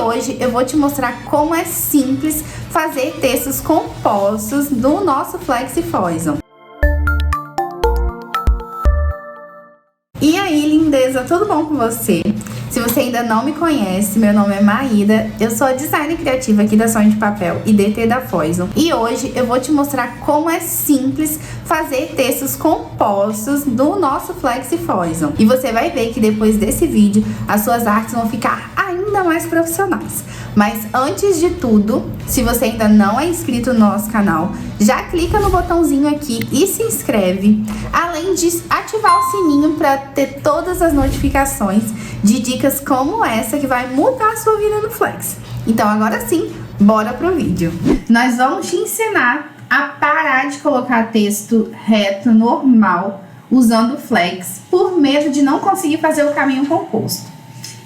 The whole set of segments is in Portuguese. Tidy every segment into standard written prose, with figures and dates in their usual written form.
hoje eu vou te mostrar como é simples fazer textos compostos no nosso Flexifoison. E aí, lindeza, tudo bom com você? Se você ainda não me conhece, meu nome é Maíra, eu sou a designer criativa aqui da Sonho de Papel e DT da Foison. E hoje eu vou te mostrar como é simples fazer textos compostos no nosso Flexifoison. E você vai ver que depois desse vídeo, as suas artes vão ficar ainda mais profissionais. Mas antes de tudo, se você ainda não é inscrito no nosso canal, já clica no botãozinho aqui e se inscreve. Além de ativar o sininho para ter todas as notificações de dicas como essa que vai mudar a sua vida no Flex. Então agora sim, bora pro vídeo. Nós vamos te ensinar a parar de colocar texto reto, normal, usando o Flex, por medo de não conseguir fazer o caminho composto.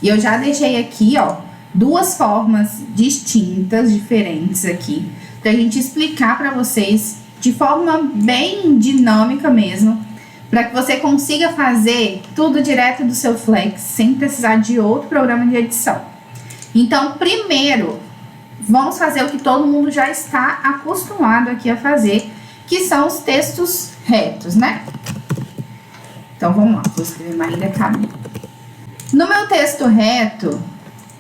E eu já deixei aqui, ó, duas formas distintas, diferentes aqui, pra gente explicar pra vocês de forma bem dinâmica mesmo, para que você consiga fazer tudo direto do seu Flex, sem precisar de outro programa de edição. Então, primeiro, vamos fazer o que todo mundo já está acostumado aqui a fazer, que são os textos retos, né? Então, vamos lá, vou escrever Maíra Camilo. No meu texto reto,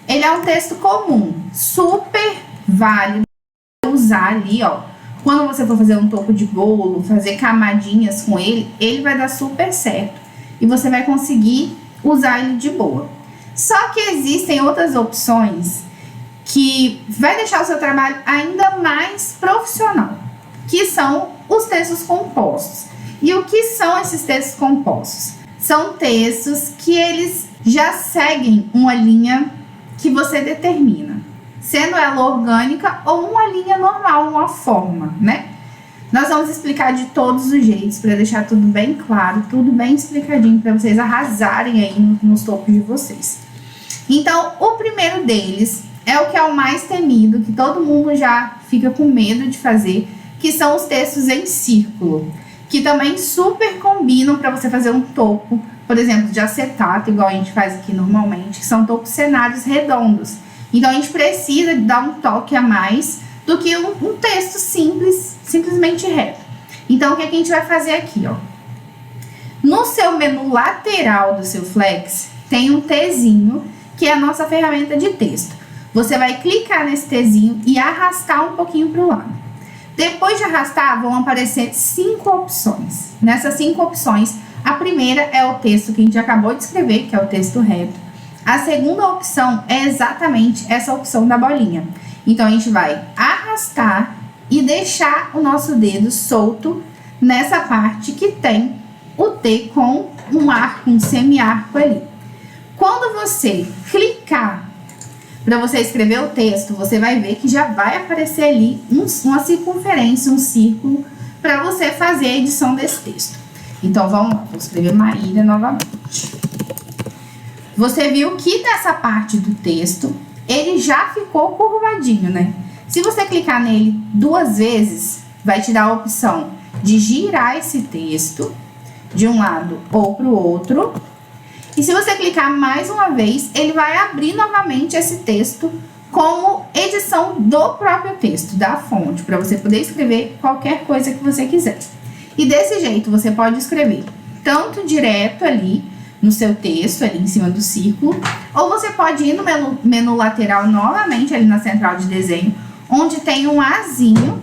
ele é um texto comum, super válido usar ali, ó. Quando você for fazer um topo de bolo, fazer camadinhas com ele, ele vai dar super certo. E você vai conseguir usar ele de boa. Só que existem outras opções que vai deixar o seu trabalho ainda mais profissional, que são os textos compostos. E o que são esses textos compostos? São textos que eles já seguem uma linha que você determina, sendo ela orgânica ou uma linha normal, uma forma, né? Nós vamos explicar de todos os jeitos para deixar tudo bem claro, tudo bem explicadinho para vocês arrasarem aí nos topos de vocês. Então, o primeiro deles é o que é o mais temido, que todo mundo já fica com medo de fazer, que são os textos em círculo, que também super combinam para você fazer um topo, por exemplo, de acetato, igual a gente faz aqui normalmente, que são topos cenários redondos. Então, a gente precisa dar um toque a mais do que um texto simples, simplesmente reto. Então, o que a gente vai fazer aqui, ó? No seu menu lateral do seu Flex, tem um Tzinho, que é a nossa ferramenta de texto. Você vai clicar nesse Tzinho e arrastar um pouquinho para o lado. Depois de arrastar, vão aparecer 5 opções. Nessas 5 opções, a primeira é o texto que a gente acabou de escrever, que é o texto reto. A segunda opção é exatamente essa opção da bolinha. Então, a gente vai arrastar e deixar o nosso dedo solto nessa parte que tem o T com um arco, um semi-arco ali. Quando você clicar para você escrever o texto, você vai ver que já vai aparecer ali uma circunferência, um círculo, para você fazer a edição desse texto. Então, vamos lá, vou escrever Maíra novamente. Você viu que nessa parte do texto, ele já ficou curvadinho, né? Se você clicar nele 2 vezes, vai te dar a opção de girar esse texto de um lado ou para o outro. E se você clicar mais uma vez, ele vai abrir novamente esse texto como edição do próprio texto, da fonte, para você poder escrever qualquer coisa que você quiser. E desse jeito, você pode escrever tanto direto ali no seu texto, ali em cima do círculo, ou você pode ir no menu lateral novamente, ali na central de desenho, onde tem um Azinho,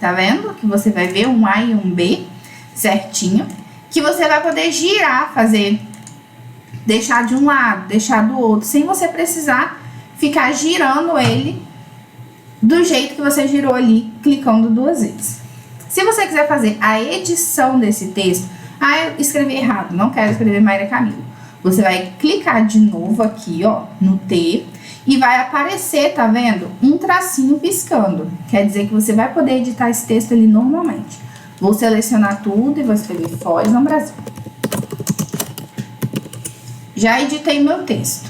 tá vendo? Que você vai ver um A e um B certinho, que você vai poder girar, deixar de um lado, deixar do outro, sem você precisar ficar girando ele do jeito que você girou ali, clicando 2 vezes. Se você quiser fazer a edição desse texto, eu escrevi errado, não quero escrever Maíra Camilo. Você vai clicar de novo aqui, ó, no T, e vai aparecer, tá vendo? Um tracinho piscando. Quer dizer que você vai poder editar esse texto ali normalmente. Vou selecionar tudo e vou escrever Foison Brasil. Já editei meu texto.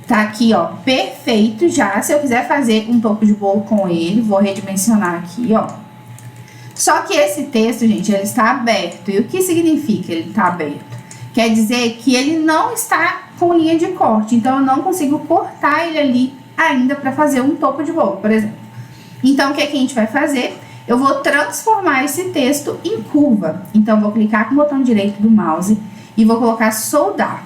Tá aqui, ó, perfeito já. Se eu quiser fazer um topo de bolo com ele, vou redimensionar aqui, ó. Só que esse texto, gente, ele está aberto. E o que significa ele está aberto? Quer dizer que ele não está com linha de corte, então eu não consigo cortar ele ali ainda para fazer um topo de bolo, por exemplo. Então, o que a gente vai fazer? Eu vou transformar esse texto em curva. Então, eu vou clicar com o botão direito do mouse e vou colocar soldar.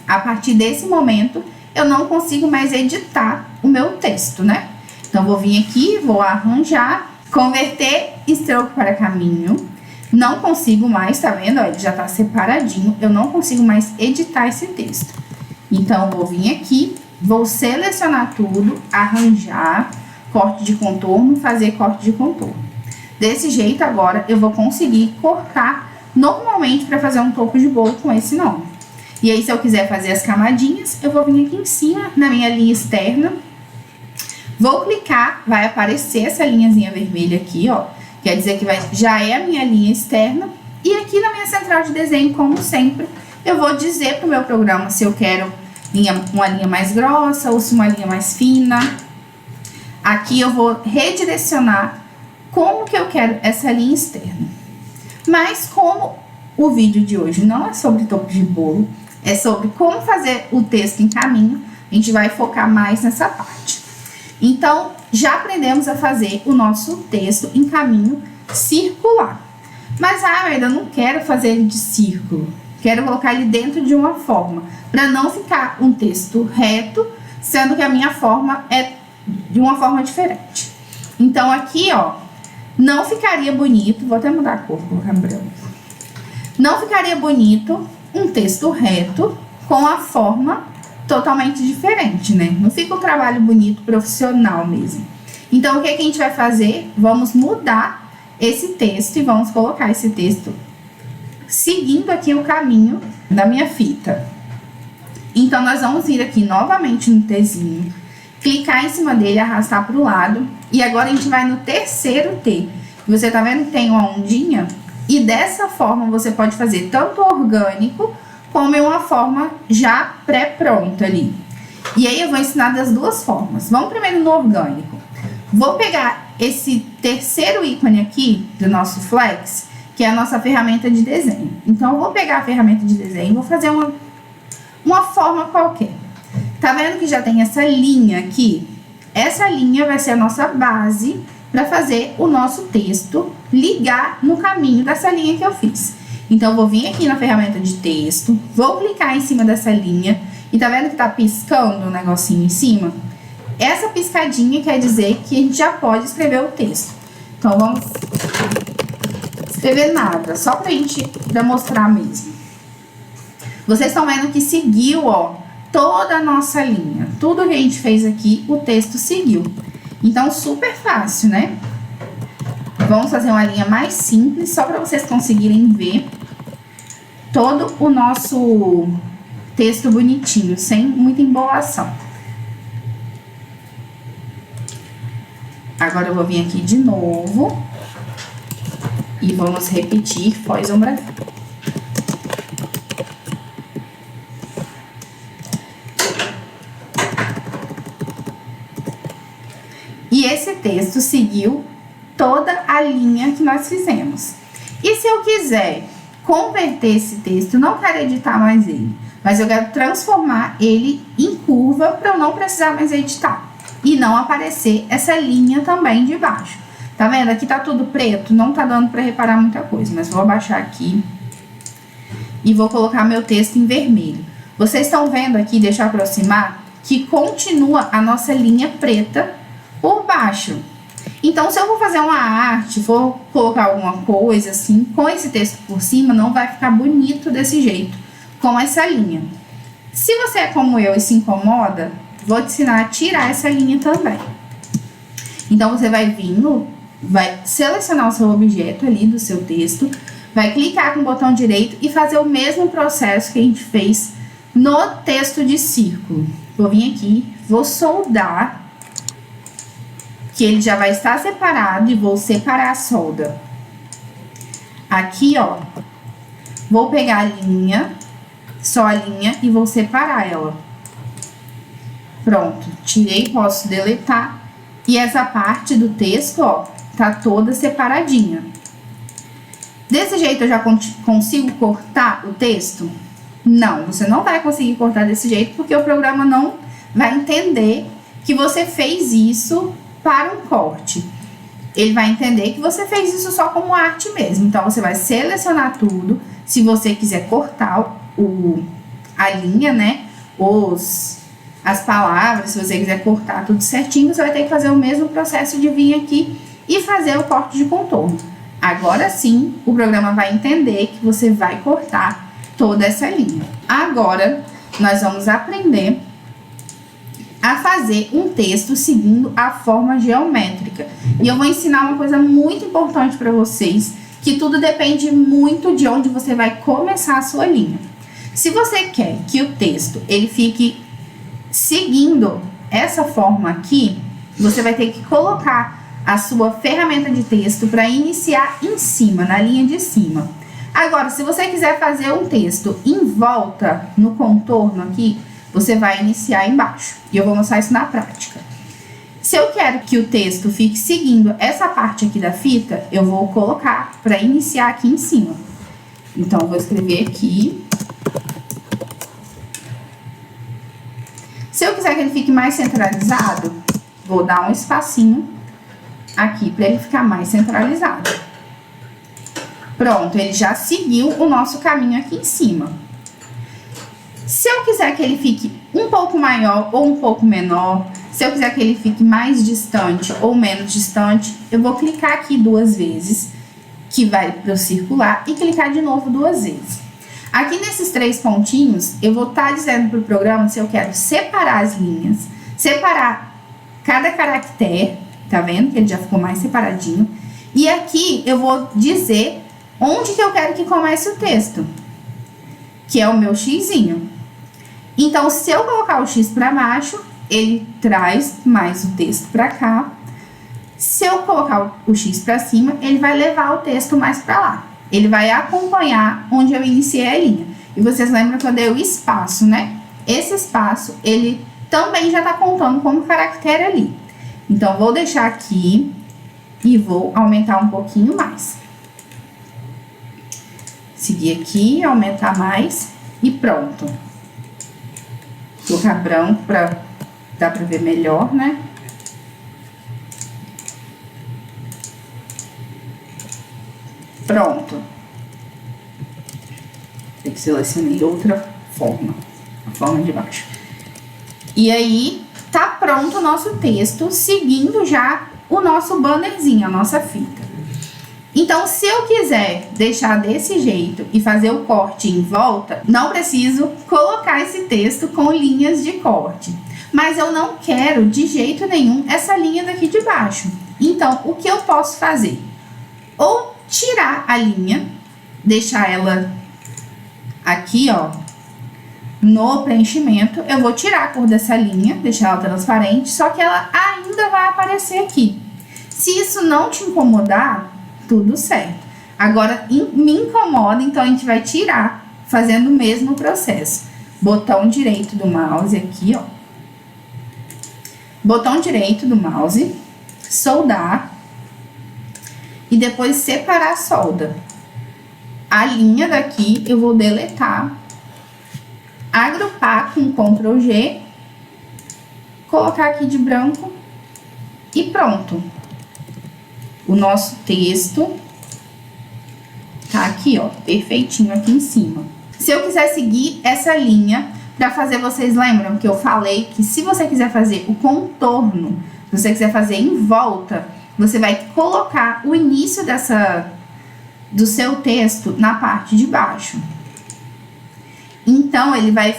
A partir desse momento, eu não consigo mais editar o meu texto, né? Então, vou vir aqui, vou arranjar, converter estrofe para caminho. Não consigo mais, tá vendo? Ó, ele já tá separadinho. Eu não consigo mais editar esse texto. Então, vou vir aqui, vou selecionar tudo, arranjar, corte de contorno, fazer corte de contorno. Desse jeito, agora, eu vou conseguir cortar normalmente para fazer um topo de bolo com esse nome. E aí, se eu quiser fazer as camadinhas, eu vou vir aqui em cima, na minha linha externa. Vou clicar, vai aparecer essa linhazinha vermelha aqui, ó. Quer dizer que já é a minha linha externa. E aqui na minha central de desenho, como sempre, eu vou dizer para o meu programa se eu quero uma linha mais grossa ou se uma linha mais fina. Aqui eu vou redirecionar como que eu quero essa linha externa. Mas como o vídeo de hoje não é sobre topo de bolo, é sobre como fazer o texto em caminho, a gente vai focar mais nessa parte. Então, já aprendemos a fazer o nosso texto em caminho circular. Mas, eu não quero fazer ele de círculo. Quero colocar ele dentro de uma forma, para não ficar um texto reto, sendo que a minha forma é de uma forma diferente. Então, aqui, ó, não ficaria bonito, vou até mudar a cor, vou colocar branco. Não ficaria bonito um texto reto com a forma totalmente diferente, né? Não fica um trabalho bonito, profissional mesmo. Então, o que a gente vai fazer? Vamos mudar esse texto e vamos colocar esse texto seguindo aqui o caminho da minha fita. Então, nós vamos vir aqui novamente no Tzinho, clicar em cima dele, arrastar para o lado. E agora a gente vai no terceiro T. Você tá vendo que tem uma ondinha? E dessa forma você pode fazer tanto orgânico, como em uma forma já pré-pronta ali. E aí eu vou ensinar das duas formas. Vamos primeiro no orgânico. Vou pegar esse terceiro ícone aqui do nosso Flex, que é a nossa ferramenta de desenho. Então, eu vou pegar a ferramenta de desenho e vou fazer uma forma qualquer. Tá vendo que já tem essa linha aqui? Essa linha vai ser a nossa base para fazer o nosso texto ligar no caminho dessa linha que eu fiz. Então, eu vou vir aqui na ferramenta de texto, vou clicar em cima dessa linha, e tá vendo que tá piscando um negocinho em cima? Essa piscadinha quer dizer que a gente já pode escrever o texto. Então, vamos escrever nada, só pra mostrar mesmo. Vocês estão vendo que seguiu, ó, toda a nossa linha. Tudo que a gente fez aqui, o texto seguiu. Então, super fácil, né? Vamos fazer uma linha mais simples, só para vocês conseguirem ver todo o nosso texto bonitinho, sem muita embolação. Agora eu vou vir aqui de novo e vamos repetir foz ombreado. E esse texto seguiu toda a linha que nós fizemos. E se eu quiser converter esse texto, não quero editar mais ele, mas eu quero transformar ele em curva para eu não precisar mais editar e não aparecer essa linha também de baixo. Tá vendo? Aqui tá tudo preto, não tá dando para reparar muita coisa, mas vou abaixar aqui e vou colocar meu texto em vermelho. Vocês estão vendo aqui, deixa eu aproximar, que continua a nossa linha preta por baixo. Então, se eu vou fazer uma arte, vou colocar alguma coisa assim, com esse texto por cima, não vai ficar bonito desse jeito, com essa linha. Se você é como eu e se incomoda, vou te ensinar a tirar essa linha também. Então, você vai vir vai selecionar o seu objeto ali do seu texto, vai clicar com o botão direito e fazer o mesmo processo que a gente fez no texto de círculo. Vou vir aqui, vou soldar, que ele já vai estar separado, e vou separar a solda. Aqui, ó, vou pegar a linha, só a linha, e vou separar ela. Pronto, tirei, posso deletar. E essa parte do texto, ó, tá toda separadinha. Desse jeito eu já consigo cortar o texto? Não, você não vai conseguir cortar desse jeito, porque o programa não vai entender que você fez isso para um corte. Ele vai entender que você fez isso só como arte mesmo. Então, você vai selecionar tudo. Se você quiser cortar a linha, né? As palavras, se você quiser cortar tudo certinho, você vai ter que fazer o mesmo processo de vir aqui e fazer o corte de contorno. Agora sim, o programa vai entender que você vai cortar toda essa linha. Agora, nós vamos aprender a fazer um texto seguindo a forma geométrica. E eu vou ensinar uma coisa muito importante para vocês, que tudo depende muito de onde você vai começar a sua linha. Se você quer que o texto ele fique seguindo essa forma aqui, você vai ter que colocar a sua ferramenta de texto para iniciar em cima, na linha de cima. Agora, se você quiser fazer um texto em volta, no contorno aqui, você vai iniciar embaixo. E eu vou mostrar isso na prática. Se eu quero que o texto fique seguindo essa parte aqui da fita, eu vou colocar para iniciar aqui em cima. Então, eu vou escrever aqui. Se eu quiser que ele fique mais centralizado, vou dar um espacinho aqui para ele ficar mais centralizado. Pronto, ele já seguiu o nosso caminho aqui em cima. Se eu quiser que ele fique um pouco maior ou um pouco menor, se eu quiser que ele fique mais distante ou menos distante, eu vou clicar aqui 2 vezes, que vai para o circular, e clicar de novo 2 vezes. Aqui nesses 3 pontinhos, eu vou estar dizendo para o programa se eu quero separar as linhas, separar cada caractere, tá vendo que ele já ficou mais separadinho? E aqui eu vou dizer onde que eu quero que comece o texto, que é o meu xizinho. Então, se eu colocar o X para baixo, ele traz mais o texto para cá. Se eu colocar o X para cima, ele vai levar o texto mais para lá. Ele vai acompanhar onde eu iniciei a linha. E vocês lembram que eu dei o espaço, né? Esse espaço, ele também já está contando como caractere ali. Então, vou deixar aqui e vou aumentar um pouquinho mais. Seguir aqui, aumentar mais e pronto. Colocar branco para dar para ver melhor, né? Pronto. Tem que selecionar outra forma, a forma de baixo. E aí, tá pronto o nosso texto, seguindo já o nosso bannerzinho, a nossa fita. Então, se eu quiser deixar desse jeito e fazer o corte em volta, não preciso colocar esse texto com linhas de corte. Mas eu não quero de jeito nenhum essa linha daqui de baixo. Então, o que eu posso fazer? Ou tirar a linha, deixar ela aqui, ó, no preenchimento. Eu vou tirar a cor dessa linha, deixar ela transparente, só que ela ainda vai aparecer aqui. Se isso não te incomodar, tudo certo. Agora, me incomoda, então a gente vai tirar, fazendo o mesmo processo. Botão direito do mouse aqui, ó. Botão direito do mouse, soldar. E depois separar a solda. A linha daqui eu vou deletar. Agrupar com Ctrl G. Colocar aqui de branco. E pronto. O nosso texto tá aqui, ó, perfeitinho aqui em cima. Se eu quiser seguir essa linha, para fazer, vocês lembram que eu falei que se você quiser fazer o contorno, se você quiser fazer em volta, você vai colocar o início do seu texto na parte de baixo. Então, ele vai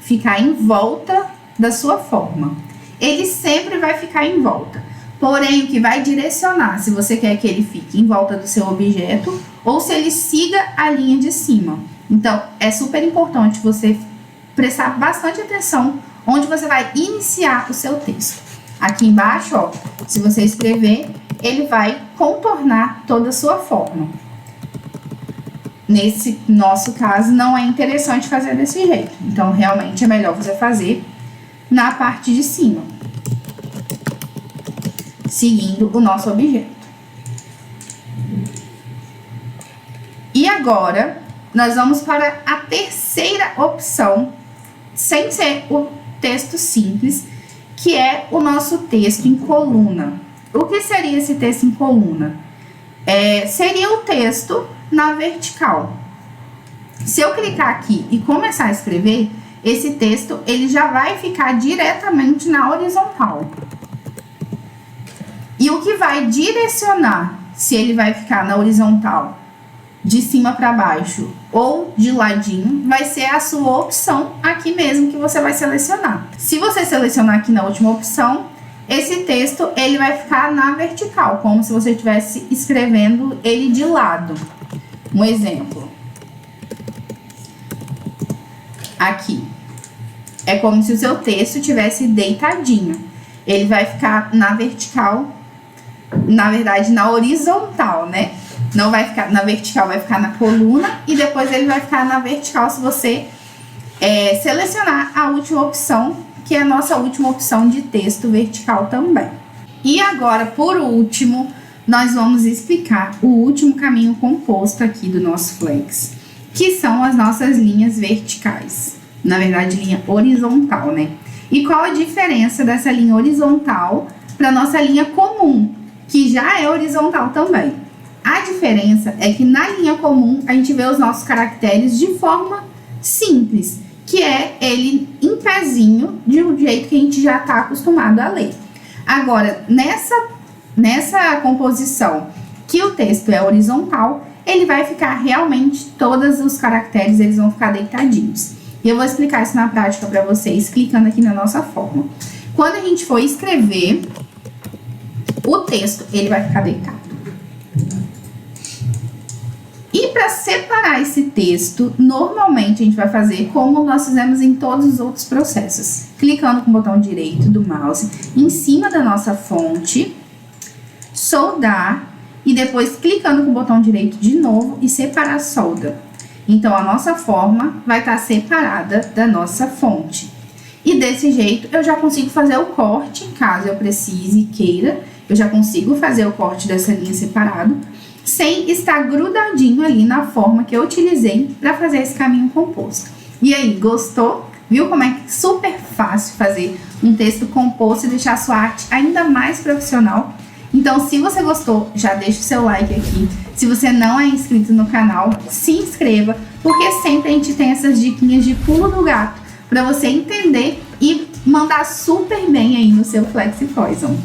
ficar em volta da sua forma. Ele sempre vai ficar em volta. Porém, o que vai direcionar se você quer que ele fique em volta do seu objeto ou se ele siga a linha de cima. Então, é super importante você prestar bastante atenção onde você vai iniciar o seu texto. Aqui embaixo, ó, se você escrever, ele vai contornar toda a sua forma. Nesse nosso caso, não é interessante fazer desse jeito. Então, realmente é melhor você fazer na parte de cima, seguindo o nosso objeto. E agora, nós vamos para a terceira terceira opção, sem ser o texto simples, que é o nosso texto em coluna. O que seria esse texto em coluna? Seria o texto na vertical. Se eu clicar aqui e começar a escrever, esse texto ele já vai ficar diretamente na horizontal. E o que vai direcionar se ele vai ficar na horizontal, de cima para baixo ou de ladinho, vai ser a sua opção aqui mesmo que você vai selecionar. Se você selecionar aqui na última opção, esse texto ele vai ficar na vertical, como se você estivesse escrevendo ele de lado. Um exemplo. Aqui. É como se o seu texto estivesse deitadinho. Ele vai ficar na vertical, na verdade na horizontal, né? Não vai ficar na vertical, vai ficar na coluna e depois ele vai ficar na vertical se você selecionar a última opção, que é a nossa última opção de texto vertical também. E agora, por último, nós vamos explicar o último caminho composto aqui do nosso Flex, que são as nossas linhas verticais. Na verdade, linha horizontal, né? E qual a diferença dessa linha horizontal para nossa linha comum, que já é horizontal também? A diferença é que na linha comum a gente vê os nossos caracteres de forma simples, que é ele em pezinho, de um jeito que a gente já está acostumado a ler. Agora, nessa composição que o texto é horizontal, ele vai ficar realmente, todos os caracteres eles vão ficar deitadinhos. E eu vou explicar isso na prática para vocês, clicando aqui na nossa forma. Quando a gente for escrever, o texto ele vai ficar deitado. E para separar esse texto, normalmente a gente vai fazer como nós fizemos em todos os outros processos. Clicando com o botão direito do mouse em cima da nossa fonte, soldar e depois clicando com o botão direito de novo e separar a solda. Então, a nossa forma vai estar separada da nossa fonte. E desse jeito, eu já consigo fazer o corte, caso eu precise e queira. Eu já consigo fazer o corte dessa linha separado, sem estar grudadinho ali na forma que eu utilizei para fazer esse caminho composto. E aí, gostou? Viu como é super fácil fazer um texto composto e deixar a sua arte ainda mais profissional? Então, se você gostou, já deixa o seu like aqui. Se você não é inscrito no canal, se inscreva, porque sempre a gente tem essas diquinhas de pulo do gato para você entender e mandar super bem aí no seu Flex Poison.